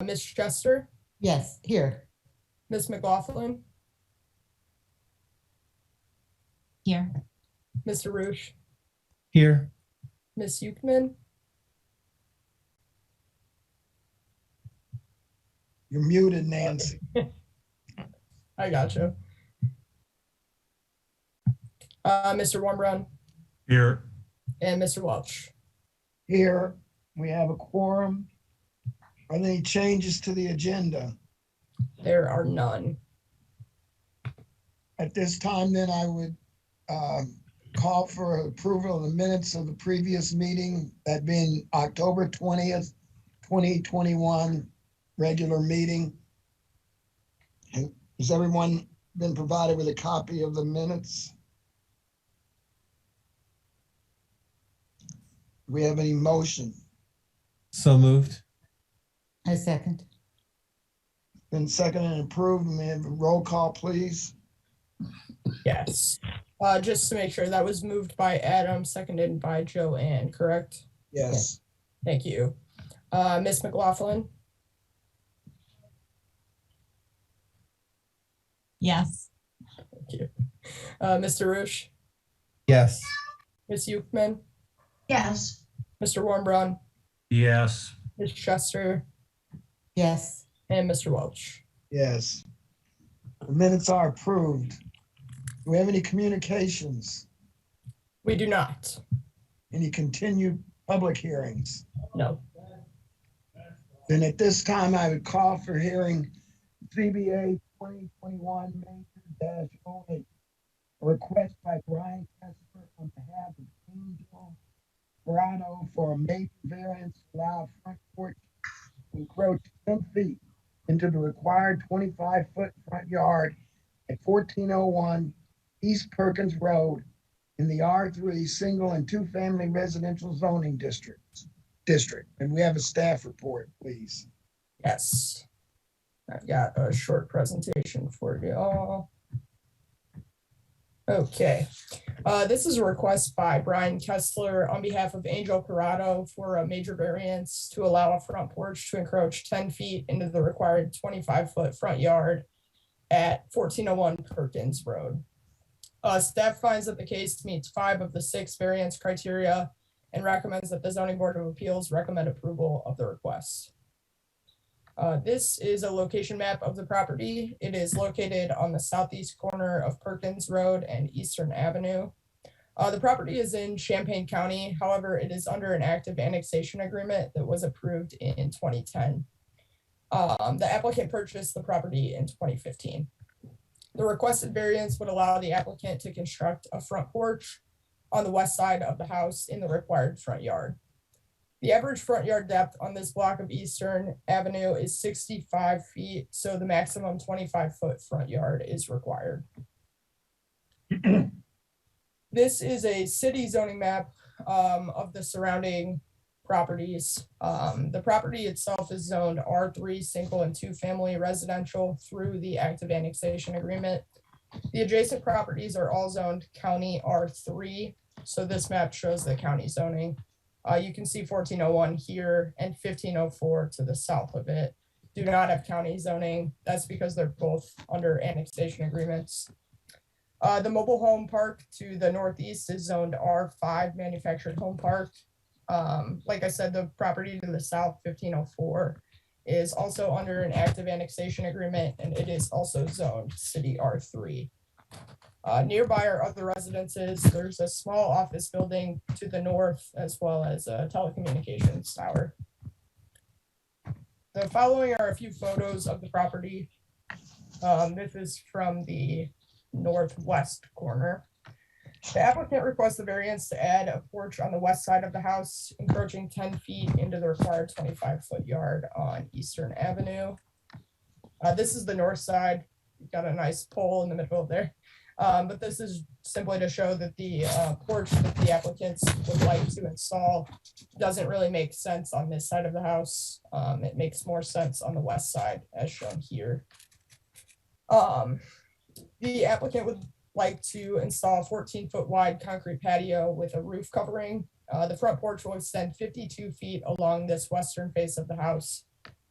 Ms. Chester, Yes, here. Ms. McLaughlin, Here. Mr. Roosh, Here. Ms. Euchman, You're muted, Nancy. I got you. Mr. Warmbrun, Here. and Mr. Welch. Here, we have a quorum. Are there any changes to the agenda? There are none. At this time, then I would call for approval of the minutes of the previous meeting, that being October 20th, 2021, regular meeting. Has everyone been provided with a copy of the minutes? Do we have any motion? So moved. I second. Been seconded and approved. May I have a roll call, please? Yes. Just to make sure, that was moved by Adam, seconded by Joanne, correct? Yes. Thank you. Ms. McLaughlin, Yes. thank you. Mr. Roosh, Yes. Ms. Euchman, Yes. Mr. Warmbrun, Yes. Ms. Chester, Yes, and Mr. Welch. Yes. The minutes are approved. Do we have any communications? We do not. Any continued public hearings? No. Then at this time, I would call for hearing CBA 2021-08, a request by Brian Kessler on behalf of Angel Corrado for a major variance to allow front porch to encroach 10 feet into the required 25-foot front yard at 1401 East Perkins Road in the R3 single and two-family residential zoning district. And we have a staff report, please. Yes. I've got a short presentation for you all. Okay. This is a request by Brian Kessler on behalf of Angel Corrado for a major variance to allow a front porch to encroach 10 feet into the required 25-foot front yard at 1401 Perkins Road. Staff finds that the case meets 5 of the 6 variance criteria and recommends that the Zoning Board of Appeals recommend approval of the request. This is a location map of the property. It is located on the southeast corner of Perkins Road and Eastern Avenue. The property is in Champaign County. However, it is under an active annexation agreement that was approved in 2010. The applicant purchased the property in 2015. The requested variance would allow the applicant to construct a front porch on the west side of the house in the required front yard. The average front yard depth on this block of Eastern Avenue is 65 feet, so the maximum 25-foot front yard is required. This is a city zoning map of the surrounding properties. The property itself is zoned R3 single and two-family residential through the active annexation agreement. The adjacent properties are all zoned county R3, so this map shows the county zoning. You can see 1401 here and 1504 to the south of it do not have county zoning. That's because they're both under annexation agreements. The mobile home park to the northeast is zoned R5 manufactured home park. Like I said, the property to the south, 1504, is also under an active annexation agreement, and it is also zoned city R3. Nearby are other residences. There's a small office building to the north, as well as a telecommunications tower. The following are a few photos of the property. This is from the northwest corner. The applicant requests the variance to add a porch on the west side of the house, encroaching 10 feet into the required 25-foot yard on Eastern Avenue. This is the north side. You've got a nice pole in the middle there. But this is simply to show that the porch that the applicants would like to install doesn't really make sense on this side of the house. It makes more sense on the west side, as shown here. The applicant would like to install a 14-foot wide concrete patio with a roof covering. The front porch will extend 52 feet along this western face of the house.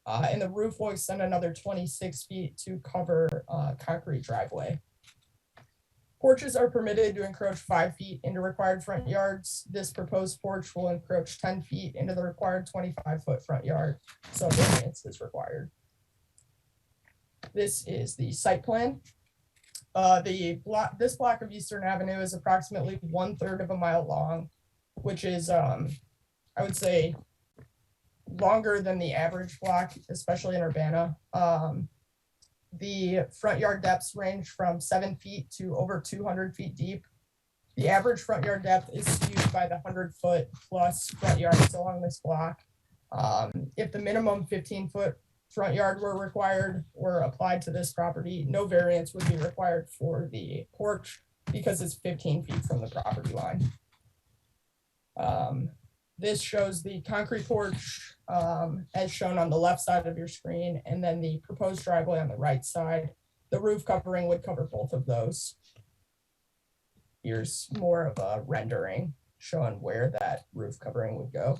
And the roof will extend another 26 feet to cover concrete driveway. Porches are permitted to encroach 5 feet into required front yards. This proposed porch will encroach 10 feet into the required 25-foot front yard, so variance is required. This is the site plan. This block of Eastern Avenue is approximately 1/3 of a mile long, which is, I would say, longer than the average block, especially in Urbana. The front yard depths range from 7 feet to over 200 feet deep. The average front yard depth is skewed by the 100-foot plus front yards along this block. If the minimum 15-foot front yard were required or applied to this property, no variance would be required for the porch because it's 15 feet from the property line. This shows the concrete porch as shown on the left side of your screen, and then the proposed driveway on the right side. The roof covering would cover both of those. Here's more of a rendering showing where that roof covering would go.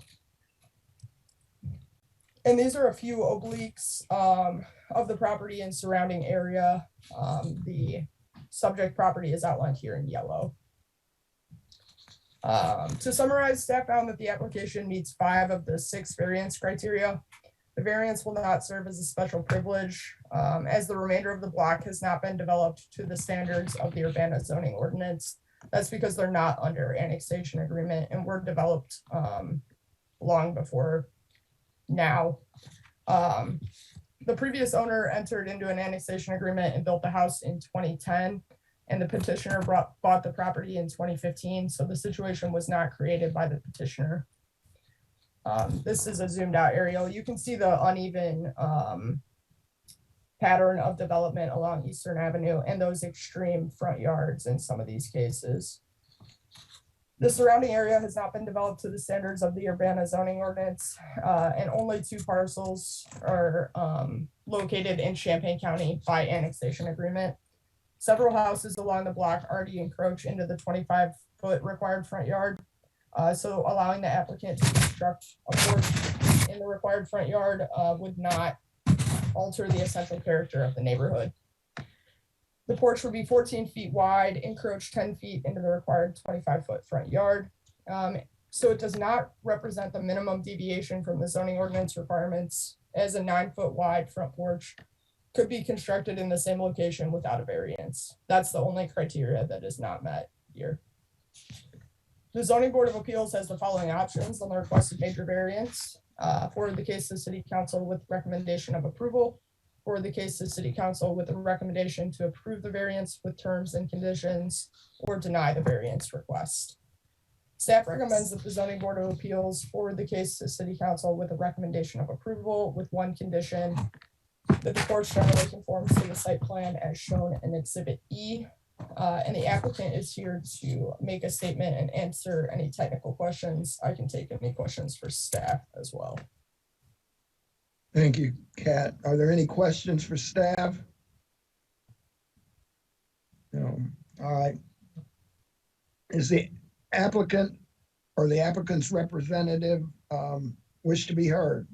And these are a few obliques of the property and surrounding area. The subject property is outlined here in yellow. To summarize, staff found that the application meets 5 of the 6 variance criteria. The variance will not serve as a special privilege, as the remainder of the block has not been developed to the standards of the Urbana zoning ordinance. That's because they're not under annexation agreement and were developed long before now. The previous owner entered into an annexation agreement and built the house in 2010. And the petitioner bought the property in 2015, so the situation was not created by the petitioner. This is a zoomed out aerial. You can see the uneven pattern of development along Eastern Avenue and those extreme front yards in some of these cases. The surrounding area has not been developed to the standards of the Urbana zoning ordinance, and only 2 parcels are located in Champaign County by annexation agreement. Several houses along the block already encroach into the 25-foot required front yard. So allowing the applicant to construct a porch in the required front yard would not alter the essential character of the neighborhood. The porch would be 14 feet wide, encroach 10 feet into the required 25-foot front yard. So it does not represent the minimum deviation from the zoning ordinance requirements, as a 9-foot wide front porch could be constructed in the same location without a variance. That's the only criteria that is not met here. The Zoning Board of Appeals has the following options on the requested major variance. Forward the case to City Council with recommendation of approval. Forward the case to City Council with a recommendation to approve the variance with terms and conditions, or deny the variance request. Staff recommends that the Zoning Board of Appeals forward the case to City Council with a recommendation of approval with one condition: that the porch generally conforms to the site plan as shown in Exhibit E. And the applicant is here to make a statement and answer any technical questions. I can take any questions for staff as well. Thank you, Kat. Are there any questions for staff? No. All right. Is the applicant or the applicant's representative wish to be heard?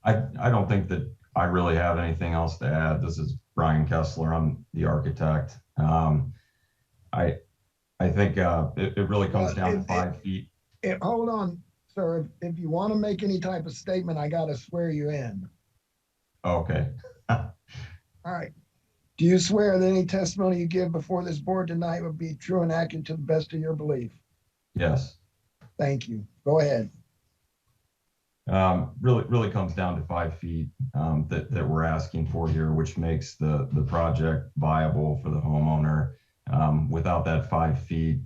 I don't think that I really have anything else to add. This is Brian Kessler. I'm the architect. I think it really comes down to 5 feet. Hold on, sir. If you want to make any type of statement, I got to swear you in. Okay. All right. Do you swear that any testimony you give before this board tonight will be true and accurate to the best of your belief? Yes. Thank you. Go ahead. Really comes down to 5 feet that we're asking for here, which makes the project viable for the homeowner. Without that 5 feet,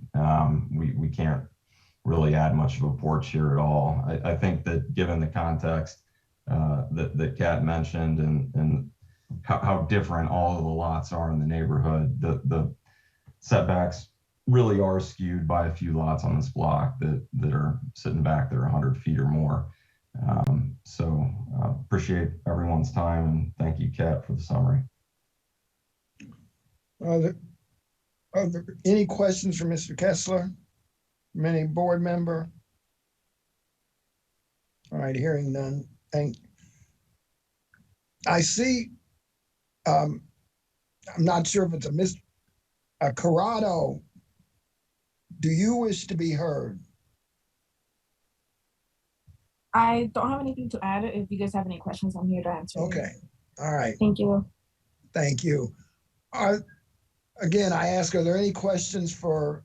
we can't really add much of a porch here at all. I think that given the context that Kat mentioned and how different all of the lots are in the neighborhood, the setbacks really are skewed by a few lots on this block that are sitting back there 100 feet or more. So appreciate everyone's time, and thank you, Kat, for the summary. Are there any questions for Mr. Kessler from any board member? All right, hearing none. I see, I'm not sure if it's a Mr. Corrado. Do you wish to be heard? I don't have anything to add. If you guys have any questions, I'm here to answer. Okay, all right, Thank you. thank you. Again, I ask, are there any questions for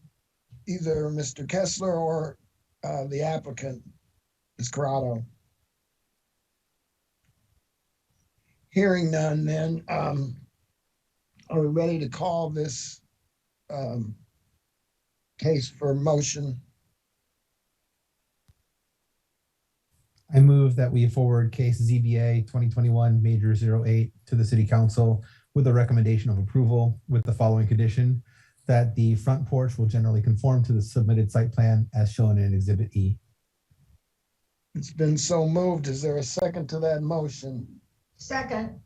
either Mr. Kessler or the applicant, Ms. Corrado? Hearing none, then, are we ready to call this case for motion? I move that we forward case ZBA 2021 Major 08 to the City Council with a recommendation of approval with the following condition, that the front porch will generally conform to the submitted site plan as shown in Exhibit E. It's been so moved. Is there a second to that motion? Second.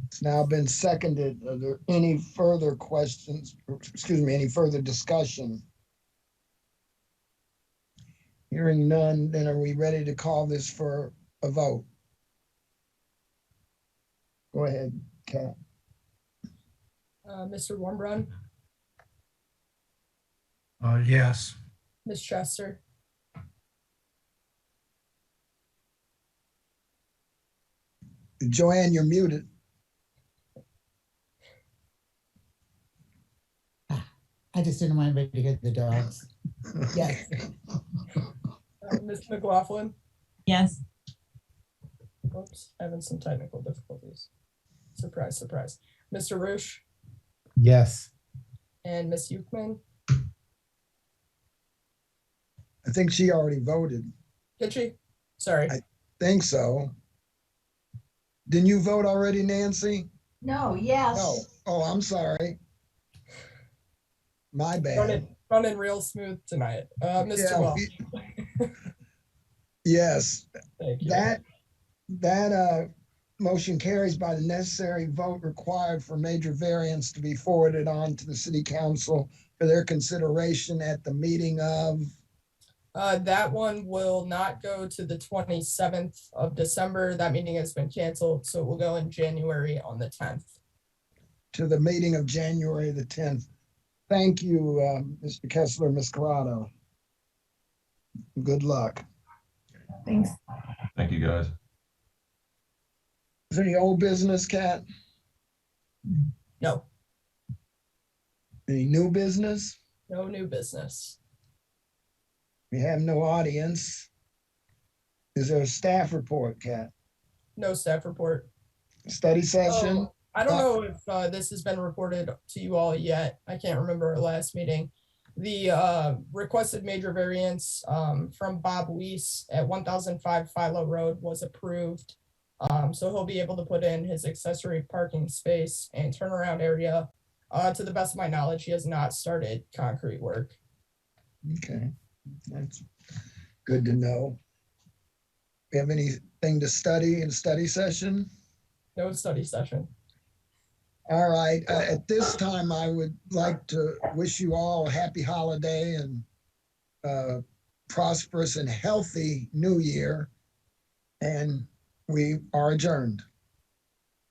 It's now been seconded. Are there any further questions? Excuse me, any further discussion? Hearing none, then are we ready to call this for a vote? Go ahead, Kat. Mr. Warmbrun, Yes. Ms. Chester, Joanne, you're muted. I just didn't want anybody to get the dogs. Yes. Ms. McLaughlin. Yes. Oops, having some technical difficulties. Surprise, surprise. Mr. Roosh Yes. and Ms. Euchman. I think she already voted. Did she? Sorry. Think so. Didn't you vote already, Nancy? No, yes. No. Oh, I'm sorry. My bad. Running real smooth tonight. Mr. Yeah, Well, yes, thank you. that motion carries by the necessary vote required for major variance to be forwarded on to the city council for their consideration at the meeting of, That one will not go to the 27th of December. That meeting has been canceled, so it will go in January on the 10th. to the meeting of January the 10th. Thank you, Mr. Kessler, Ms. Corrado. Good luck. Thanks. Thank you, guys. Is there any old business, Kat? No, Any new business? no new business. We have no audience. Is there a staff report, Kat? No staff report. Study session? Oh, I don't know if this has been reported to you all yet. I can't remember our last meeting. The requested major variance from Bob Weiss at 1005 Philo Road was approved. So he'll be able to put in his accessory parking space and turnaround area. To the best of my knowledge, he has not started concrete work. Okay, that's good to know. We have anything to study in study session? No study session. All right, at this time, I would like to wish you all a happy holiday and prosperous and healthy new year. And we are adjourned.